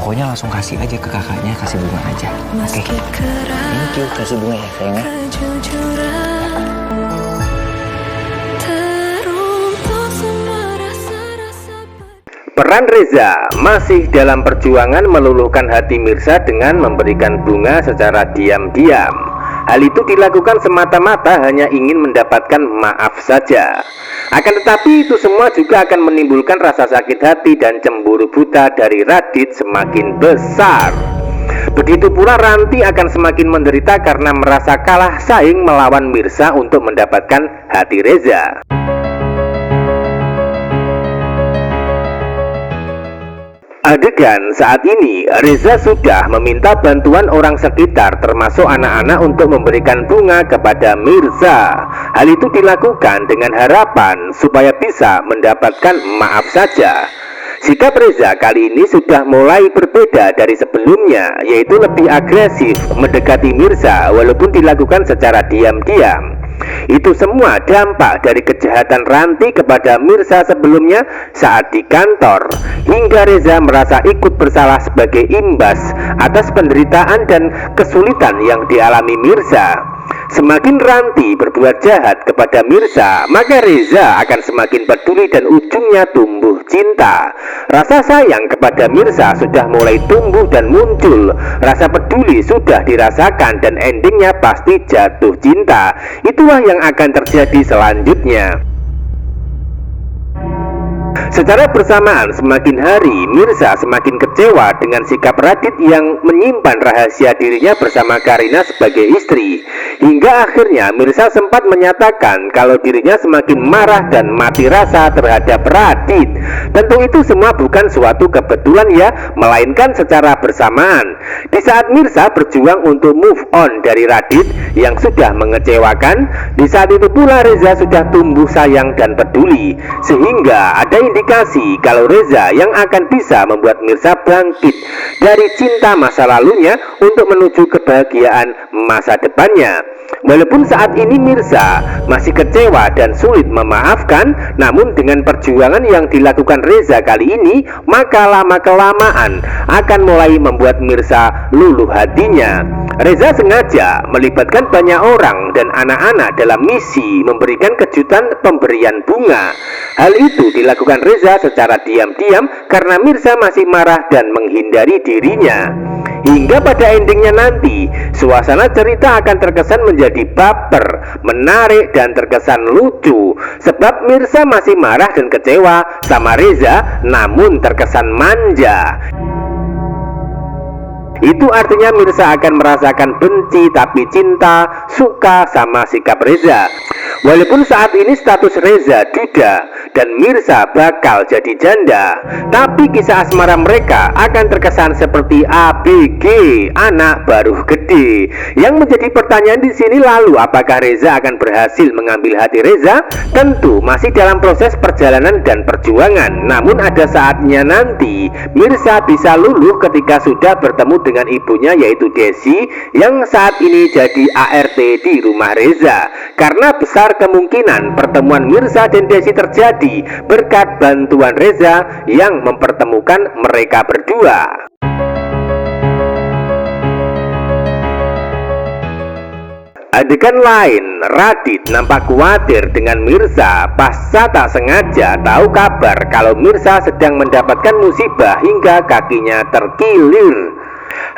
pokoknya langsung kasih aja ke kakaknya, kasih bunga aja. Oke. Thank you, kasih bunga ya sayangnya. Peran Reza masih dalam perjuangan meluluhkan hati Mirza dengan memberikan bunga secara diam-diam. Hal itu dilakukan semata-mata hanya ingin mendapatkan maaf saja. Akan tetapi itu semua juga akan menimbulkan rasa sakit hati dan cemburu buta dari Radit semakin besar. Begitu pula Ranti akan semakin menderita karena merasa kalah saing melawan Mirza untuk mendapatkan hati Reza. Adegan saat ini, Reza sudah meminta bantuan orang sekitar termasuk anak-anak untuk memberikan bunga kepada Mirza. Hal itu dilakukan dengan harapan supaya bisa mendapatkan maaf saja. Sikap Reza kali ini sudah mulai berbeda dari sebelumnya, yaitu lebih agresif mendekati Mirza walaupun dilakukan secara diam-diam. Itu semua dampak dari kejahatan Ranti kepada Mirza sebelumnya saat di kantor, hingga Reza merasa ikut bersalah sebagai imbas atas penderitaan dan kesulitan yang dialami Mirza. Semakin Ranti berbuat jahat kepada Mirza, maka Reza akan semakin peduli dan ujungnya tumbuh cinta. Rasa sayang kepada Mirza sudah mulai tumbuh dan muncul. Rasa peduli sudah dirasakan dan endingnya pasti jatuh cinta. Itulah yang akan terjadi selanjutnya. Secara bersamaan semakin hari Mirza semakin kecewa dengan sikap Radit yang menyimpan rahasia dirinya bersama Karina sebagai istri. Hingga akhirnya Mirza sempat menyatakan kalau dirinya semakin marah dan mati rasa terhadap Radit. Tentu itu semua bukan suatu kebetulan ya, melainkan secara bersamaan. Di saat Mirza berjuang untuk move on dari Radit yang sudah mengecewakan, di saat itu pula Reza sudah tumbuh sayang dan peduli. Sehingga ada indikasi kalau Reza yang akan bisa membuat Mirza bangkit dari cinta masa lalunya untuk menuju kebahagiaan masa depannya. Walaupun saat ini Mirza masih kecewa dan sulit memaafkan, namun dengan perjuangan yang dilakukan Reza kali ini, maka lama-kelamaan akan mulai membuat Mirza luluh hatinya. Reza sengaja melibatkan banyak orang dan anak-anak dalam misi memberikan kejutan pemberian bunga. Hal itu dilakukan Reza secara diam-diam karena Mirza masih marah dan menghindari dirinya. Hingga pada endingnya nanti, suasana cerita akan terkesan menjadi baper, menarik dan terkesan lucu. Sebab Mirza masih marah dan kecewa sama Reza, namun terkesan manja. Itu artinya Mirza akan merasakan benci tapi cinta, suka sama sikap Reza. Walaupun saat ini status Reza duda dan Mirza bakal jadi janda, tapi kisah asmara mereka akan terkesan seperti ABG, anak baru gede. Yang menjadi pertanyaan di sini lalu apakah Reza akan berhasil mengambil hati Reza? Tentu masih dalam proses perjalanan dan perjuangan. Namun ada saatnya nanti Mirza bisa luluh ketika sudah bertemu dengan ibunya yaitu Desi yang saat ini jadi ART di rumah Reza. Karena besar kemungkinan pertemuan Mirza dan Desi terjadi berkat bantuan Reza yang mempertemukan mereka berdua. Adegan lain, Radit nampak khawatir dengan Mirza pasca tak sengaja tahu kabar kalau Mirza sedang mendapatkan musibah hingga kakinya terkilir.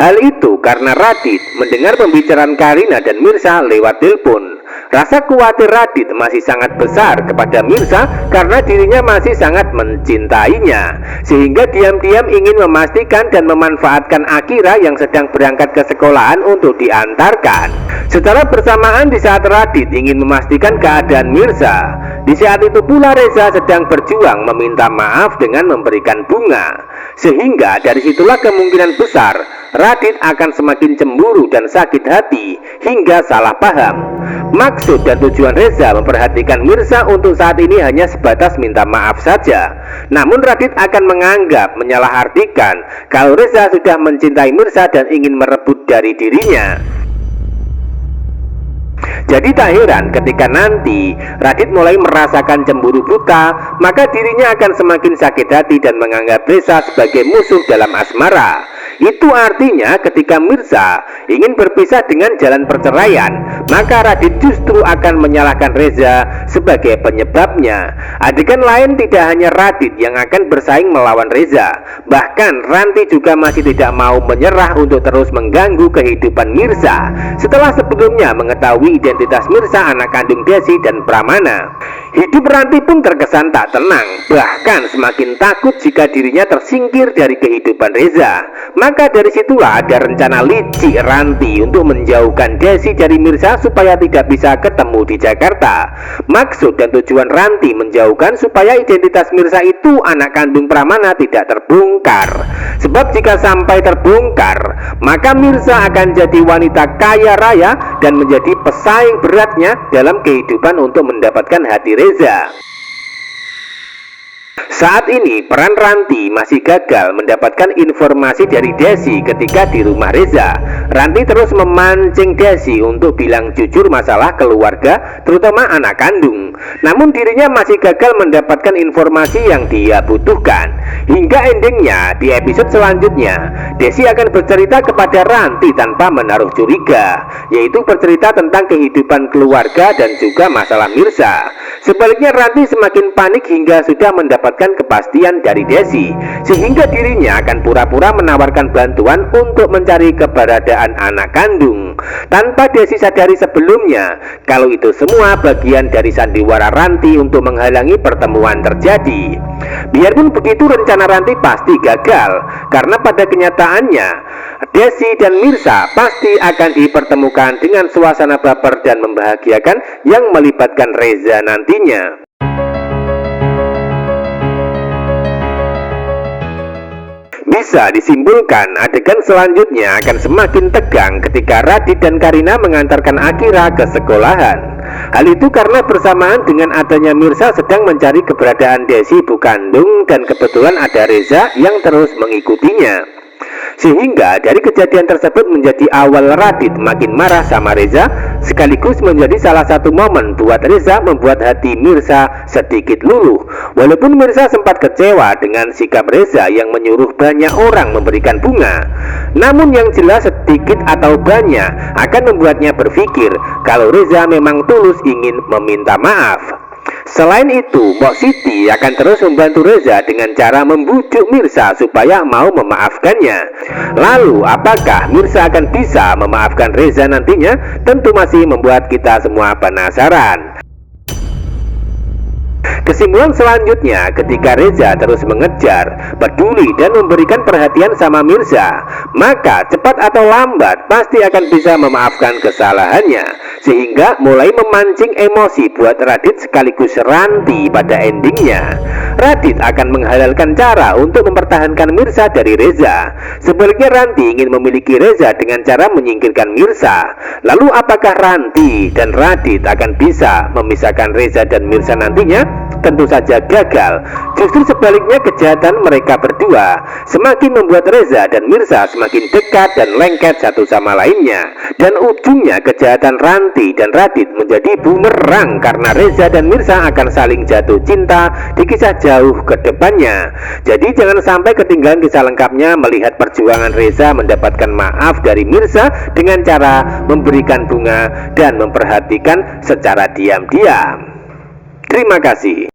Hal itu karena Radit mendengar pembicaraan Karina dan Mirza lewat telepon. Rasa khawatir Radit masih sangat besar kepada Mirza karena dirinya masih sangat mencintainya, sehingga diam-diam ingin memastikan dan memanfaatkan Akira yang sedang berangkat ke sekolahan untuk diantarkan. Secara bersamaan di saat Radit ingin memastikan keadaan Mirza, di saat itu pula Reza sedang berjuang meminta maaf dengan memberikan bunga. Sehingga dari situlah kemungkinan besar Radit akan semakin cemburu dan sakit hati hingga salah paham. Maksud dan tujuan Reza memperhatikan Mirza untuk saat ini hanya sebatas minta maaf saja. Namun Radit akan menganggap menyalahartikan kalau Reza sudah mencintai Mirza dan ingin merebut dari dirinya. Jadi tak heran ketika nanti Radit mulai merasakan cemburu buta, maka dirinya akan semakin sakit hati dan menganggap Reza sebagai musuh dalam asmara. Itu artinya ketika Mirza ingin berpisah dengan jalan perceraian, maka Radit justru akan menyalahkan Reza sebagai penyebabnya. Adegan lain tidak hanya Radit yang akan bersaing melawan Reza, bahkan Ranti juga masih tidak mau menyerah untuk terus mengganggu kehidupan Mirza setelah sebelumnya mengetahui identitas Mirza anak kandung Desi dan Pramana. Hidup Ranti pun terkesan tak tenang, bahkan semakin takut jika dirinya tersingkir dari kehidupan Reza. Maka dari situlah ada rencana licik Ranti untuk menjauhkan Desi dari Mirza supaya tidak bisa ketemu di Jakarta. Maksud dan tujuan Ranti menjauhkan supaya identitas Mirza itu anak kandung Pramana tidak terbongkar. Sebab jika sampai terbongkar, maka Mirza akan jadi wanita kaya raya dan menjadi pesaing beratnya dalam kehidupan untuk mendapatkan hati Reza. Saat ini peran Ranti masih gagal mendapatkan informasi dari Desi ketika di rumah Reza. Ranti terus memancing Desi untuk bilang jujur masalah keluarga, terutama anak kandung. Namun dirinya masih gagal mendapatkan informasi yang dia butuhkan. Hingga endingnya di episode selanjutnya, Desi akan bercerita kepada Ranti tanpa menaruh curiga, yaitu bercerita tentang kehidupan keluarga dan juga masalah Mirza. Sebaliknya Ranti semakin panik hingga sudah mendapatkan kepastian dari Desi, sehingga dirinya akan pura-pura menawarkan bantuan untuk mencari keberadaan anak kandung, tanpa Desi sadari sebelumnya kalau itu semua bagian dari sandiwara Ranti untuk menghalangi pertemuan terjadi. Biarpun begitu, rencana Ranti pasti gagal, karena pada kenyataannya Desi dan Mirza pasti akan dipertemukan dengan suasana baper dan membahagiakan yang melibatkan Reza nantinya. Bisa disimpulkan adegan selanjutnya akan semakin tegang ketika Radit dan Karina mengantarkan Akira ke sekolahan. Hal itu karena bersamaan dengan adanya Mirza sedang mencari keberadaan Desi ibu kandung dan kebetulan ada Reza yang terus mengikutinya. Sehingga dari kejadian tersebut menjadi awal Radit makin marah sama Reza, sekaligus menjadi salah satu momen buat Reza membuat hati Mirza sedikit luluh. Walaupun Mirza sempat kecewa dengan sikap Reza yang menyuruh banyak orang memberikan bunga, namun yang jelas sedikit atau banyak akan membuatnya berpikir kalau Reza memang tulus ingin meminta maaf. Selain itu, Mbok Siti akan terus membantu Reza dengan cara membujuk Mirza supaya mau memaafkannya. Lalu, apakah Mirza akan bisa memaafkan Reza nantinya? Tentu masih membuat kita semua penasaran. Kesimpulan selanjutnya, ketika Reza terus mengejar, peduli dan memberikan perhatian sama Mirza, maka cepat atau lambat pasti akan bisa memaafkan kesalahannya, sehingga mulai memancing emosi buat Radit sekaligus Ranti pada endingnya. Radit akan menghalalkan cara untuk mempertahankan Mirza dari Reza. Sebaliknya Ranti ingin memiliki Reza dengan cara menyingkirkan Mirza. Lalu apakah Ranti dan Radit akan bisa memisahkan Reza dan Mirza nantinya? Tentu saja gagal. Justru sebaliknya, kejahatan mereka berdua semakin membuat Reza dan Mirza semakin dekat dan lengket satu sama lainnya. Dan ujungnya kejahatan Ranti dan Radit menjadi bumerang karena Reza dan Mirza akan saling jatuh cinta di kisah jauh ke depannya. Jadi jangan sampai ketinggalan kisah lengkapnya melihat perjuangan Reza mendapatkan maaf dari Mirza dengan cara memberikan bunga dan memperhatikan secara diam-diam. Terima kasih.